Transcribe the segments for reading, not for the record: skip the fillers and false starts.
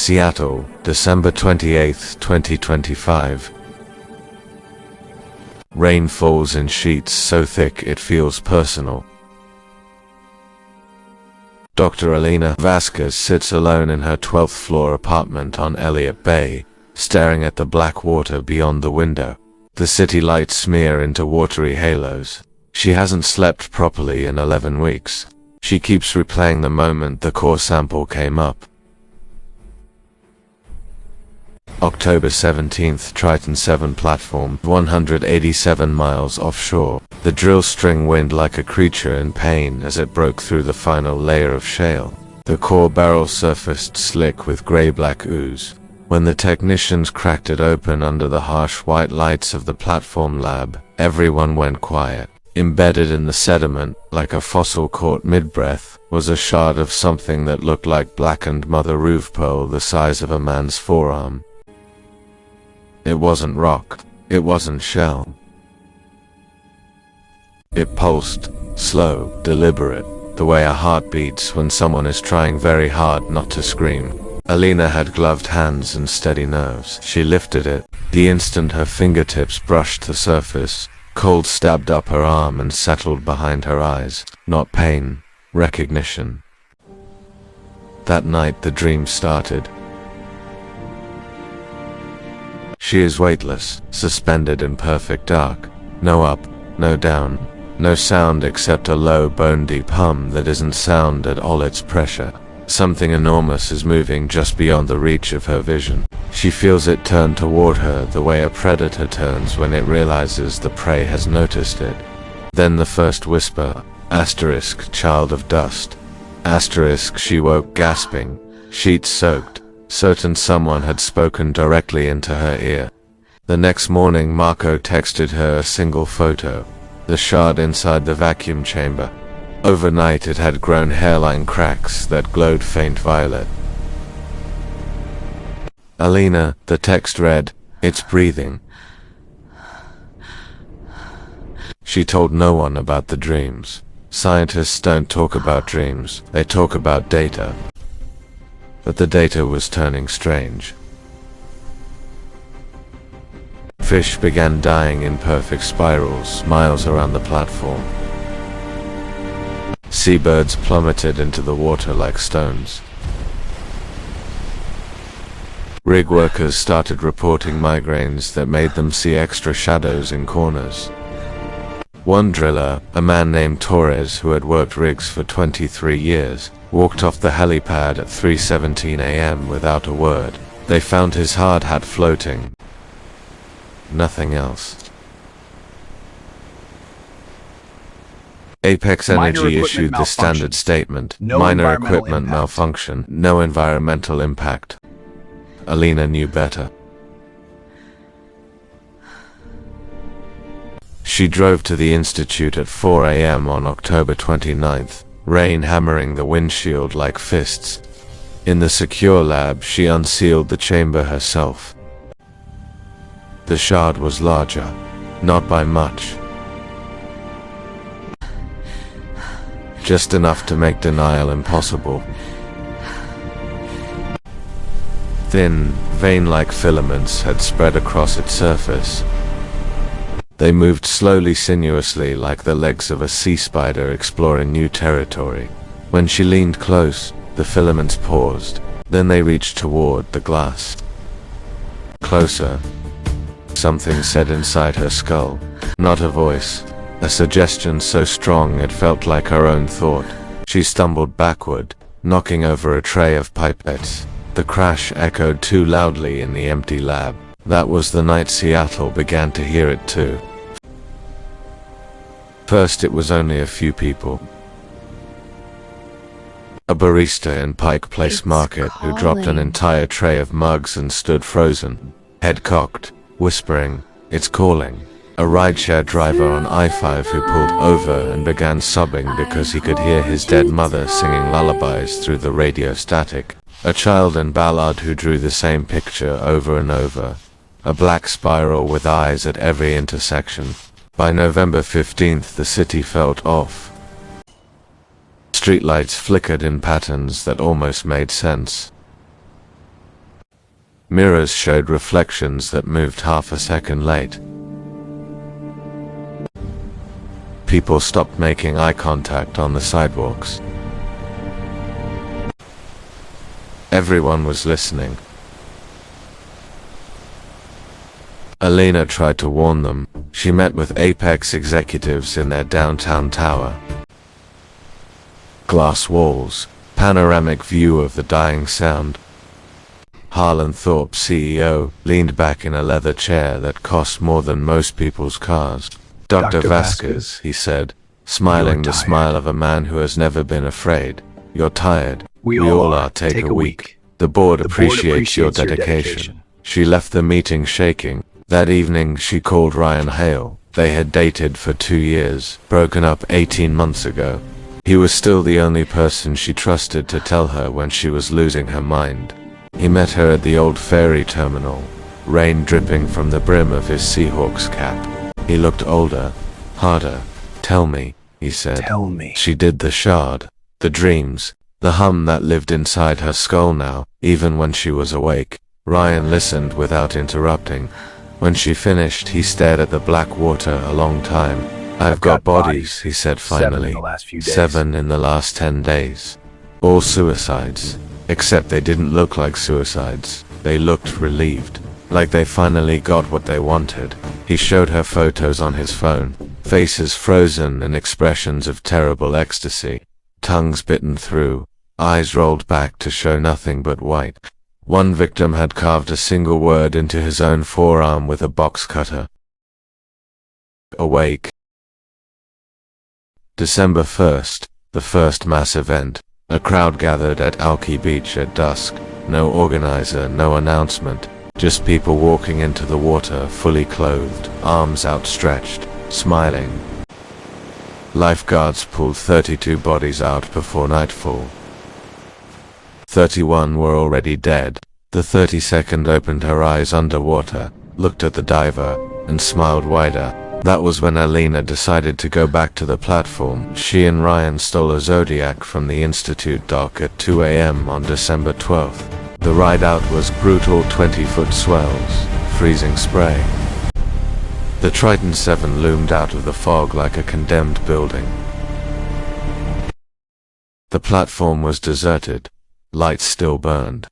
Seattle, December 28, 2025. Rain falls in sheets so thick it feels personal. Dr. Elena Vasquez sits alone in her 12th floor apartment on Elliott Bay, staring at the black water beyond the window. The city lights smear into watery halos. She hasn't slept properly in 11 weeks. She keeps replaying the moment the core sample came up. October 17th, Triton 7 platform, 187 miles offshore. The drill string whined like a creature in pain as it broke through the final layer of shale. The core barrel surfaced slick with gray-black ooze. When the technicians cracked it open under the harsh white lights of the platform lab, everyone went quiet. Embedded in the sediment, like a fossil caught mid-breath, was a shard of something that looked like blackened mother roof pearl the size of a man's forearm. It wasn't rock. It wasn't shell. It pulsed, slow, deliberate, the way a heart beats when someone is trying very hard not to scream. Elena had gloved hands and steady nerves. She lifted it. The instant her fingertips brushed the surface, cold stabbed up her arm and settled behind her eyes. Not pain, recognition. That night the dream started. She is weightless, suspended in perfect dark. No up, no down, no sound except a low bone-deep hum that isn't sound at all, it's pressure. Something enormous is moving just beyond the reach of her vision. She feels it turn toward her the way a predator turns when it realizes the prey has noticed it. Then the first whisper, asterisk, child of dust. Asterisk, she woke gasping, sheets soaked. Certain someone had spoken directly into her ear. The next morning Marco texted her a single photo, the shard inside the vacuum chamber. Overnight it had grown hairline cracks that glowed faint violet. Elena, the text read, it's breathing. She told no one about the dreams. Scientists don't talk about dreams, they talk about data. But the data was turning strange. Fish began dying in perfect spirals miles around the platform. Seabirds plummeted into the water like stones. Rig workers started reporting migraines that made them see extra shadows in corners. One driller, a man named Torres who had worked rigs for 23 years, walked off the helipad at 3:17 a.m. without a word. They found his hard hat floating. Nothing else. Apex Energy issued the standard statement, minor equipment malfunction, no environmental impact. Elena knew better. She drove to the institute at 4 a.m. on October 29th, rain hammering the windshield like fists. In the secure lab, she unsealed the chamber herself. The shard was larger, not by much. Just enough to make denial impossible. Thin, vein-like filaments had spread across its surface. They moved slowly, sinuously, like the legs of a sea spider exploring new territory. When she leaned close, the filaments paused. Then they reached toward the glass. Closer. Something said inside her skull. Not a voice. A suggestion so strong it felt like her own thought. She stumbled backward, knocking over a tray of pipettes. The crash echoed too loudly in the empty lab. That was the night Seattle began to hear it too. First it was only a few people. A barista in Pike Place Market who dropped an entire tray of mugs and stood frozen, head cocked, whispering, "It's calling." A rideshare driver on I-5 who pulled over and began sobbing because he could hear his dead mother singing lullabies through the radio static. A child in Ballard who drew the same picture over and over. A black spiral with eyes at every intersection. By November 15th, the city felt off. Streetlights flickered in patterns that almost made sense. Mirrors showed reflections that moved half a second late. People stopped making eye contact on the sidewalks. Everyone was listening. Alina tried to warn them. She met with Apex executives in their downtown tower. Glass walls, panoramic view of the dying sound. Harlan Thorpe, CEO, leaned back in a leather chair that cost more than most people's cars. Dr. Vasquez, he said, smiling the smile of a man who has never been afraid. You're tired. We all are. Take a week. The board appreciates your dedication. She left the meeting shaking. That evening she called Ryan Hale. They had dated for 2 years, broken up 18 months ago. He was still the only person she trusted to tell her when she was losing her mind. He met her at the old ferry terminal, rain dripping from the brim of his Seahawks cap. He looked older, harder. Tell me, he said. Tell me. She did the shard, the dreams, the hum that lived inside her skull now, even when she was awake. Ryan listened without interrupting. When she finished, he stared at the black water a long time. I've got bodies, he said finally. 7 in the last 10 days. All suicides. Except they didn't look like suicides. They looked relieved. Like they finally got what they wanted. He showed her photos on his phone. Faces frozen in expressions of terrible ecstasy. Tongues bitten through. Eyes rolled back to show nothing but white. One victim had carved a single word into his own forearm with a box cutter. Awake. December 1st, the first mass event. A crowd gathered at Alki Beach at dusk. No organizer, no announcement. Just people walking into the water, fully clothed, arms outstretched, smiling. Lifeguards pulled 32 bodies out before nightfall. 31 were already dead. The 32nd opened her eyes underwater, looked at the diver, and smiled wider. That was when Alina decided to go back to the platform. She and Ryan stole a Zodiac from the Institute dock at 2 a.m. on December 12th. The ride out was brutal 20-foot swells, freezing spray. The Triton 7 loomed out of the fog like a condemned building. The platform was deserted. Lights still burned.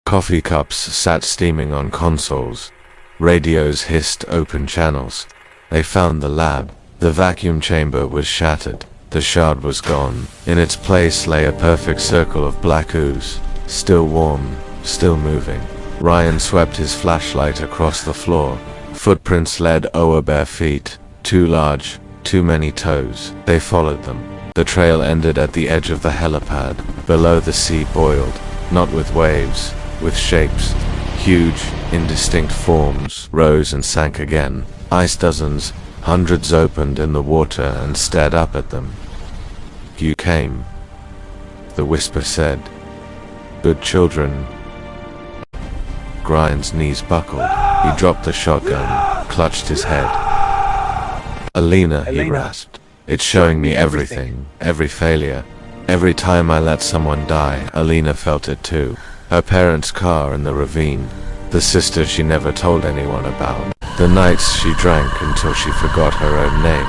Coffee cups sat steaming on consoles. Radios hissed open channels. They found the lab. The vacuum chamber was shattered. The shard was gone. In its place lay a perfect circle of black ooze. Still warm, still moving. Ryan swept his flashlight across the floor. Footprints led over bare feet. Too large, too many toes. They followed them. The trail ended at the edge of the helipad. Below, the sea boiled. Not with waves, with shapes. Huge, indistinct forms rose and sank again. Ice dozens, hundreds opened in the water and stared up at them. You came, the whisper said. Good children. Ryan's knees buckled. He dropped the shotgun, clutched his head. Alina, he rasped. It's showing me everything, every failure. Every time I let someone die, Alina felt it too. Her parents' car in the ravine. The sister she never told anyone about. The nights she drank until she forgot her own name.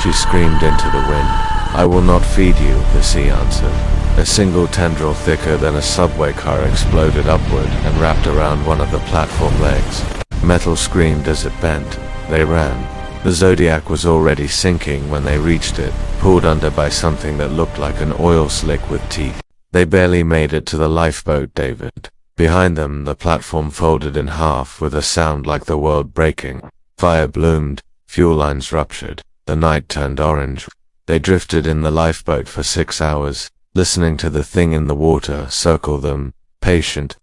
She screamed into the wind. I will not feed you, the sea answered. A single tendril thicker than a subway car exploded upward and wrapped around one of the platform legs. Metal screamed as it bent. They ran. The Zodiac was already sinking when they reached it, pulled under by something that looked like an oil slick with teeth. They barely made it to the lifeboat, David. Behind them, the platform folded in half with a sound like the world breaking. Fire bloomed, fuel lines ruptured. The night turned orange. They drifted in the lifeboat for 6 hours, listening to the thing in the water circle them, patient.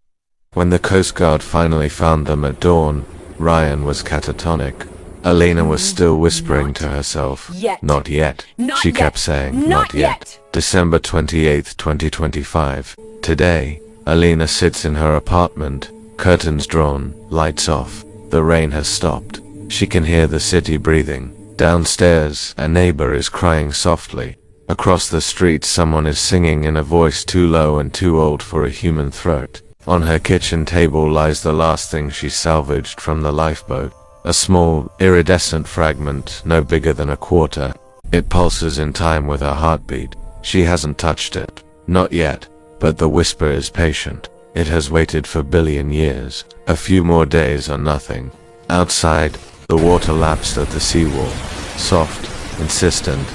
When the Coast Guard finally found them at dawn, Ryan was catatonic. Alina was still whispering to herself, not yet. She kept saying, not yet. December 28th, 2025. Today, Alina sits in her apartment, curtains drawn, lights off. The rain has stopped. She can hear the city breathing. Downstairs, a neighbor is crying softly. Across the street, someone is singing in a voice too low and too old for a human throat. On her kitchen table lies the last thing she salvaged from the lifeboat. A small, iridescent fragment, no bigger than a quarter. It pulses in time with her heartbeat. She hasn't touched it. Not yet. But the whisper is patient. It has waited for billion years. A few more days or nothing. Outside, the water laps at the seawall. Soft, insistent.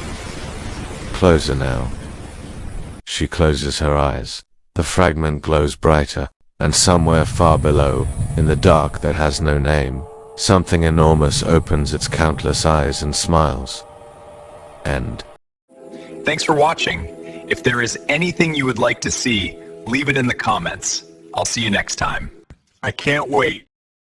Closer now. She closes her eyes. The fragment glows brighter, and somewhere far below, in the dark that has no name, something enormous opens its countless eyes and smiles. End. Thanks for watching. If there is anything you would like to see, leave it in the comments. I'll see you next time. I can't wait.